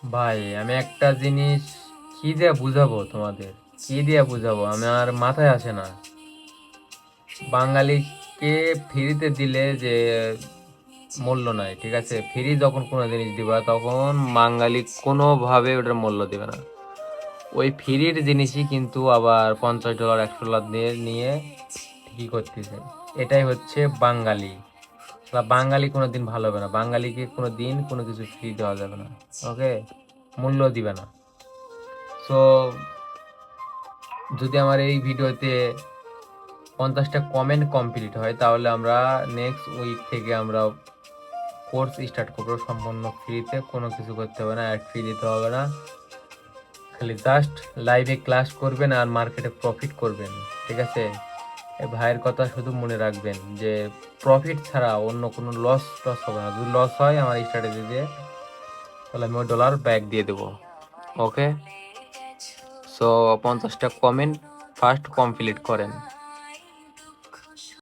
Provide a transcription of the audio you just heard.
ভাই আমি একটা জিনিস কি দিয়ে বুঝাবো তোমাদের, কি দিয়ে বুঝাবো আমার মাথায় আসে না। বাঙালিকে ফ্রিতে দিলে যে মূল্য নাই, ঠিক আছে, ফ্রি যখন কোনো জিনিস দিবা তখন বাঙালি কোনোভাবে ওটার মূল্য দিবে না। ওই ফ্রির জিনিসই কিন্তু আবার $50 $100 দিয়ে নিয়ে কি করতেছে। এটাই হচ্ছে বাঙালি। বা বাঙালি কোনো দিন ভালো হবে না, বাঙালিকে কোনো দিন কোনো কিছু ফ্রি দেওয়া যাবে না। ওকে, মূল্য দিবে না। সো যদি আমার এই ভিডিওতে 50টা কমেন্ট কমপ্লিট হয় তাহলে আমরা নেক্সট উইক থেকে আমরা কোর্স স্টার্ট করবো সম্পূর্ণ ফ্রিতে, কোনো কিছু করতে হবে না, অ্যাড ফি দিতে হবে না। খালি জাস্ট লাইভে ক্লাস করবেন আর মার্কেটে প্রফিট করবেন, ঠিক আছে। এই ভাইয়ের কথা শুধু মনে রাখবেন যে প্রফিট ছাড়া অন্য কোনো লস টস হবে না। যদি লস হয় আমার স্ট্র্যাটেজি দিয়ে, তাহলে আমি ওই ডলার ব্যাক দিয়ে দেবো। ওকে, সো 50টা কমেন্ট ফার্স্ট কমপ্লিট করেন।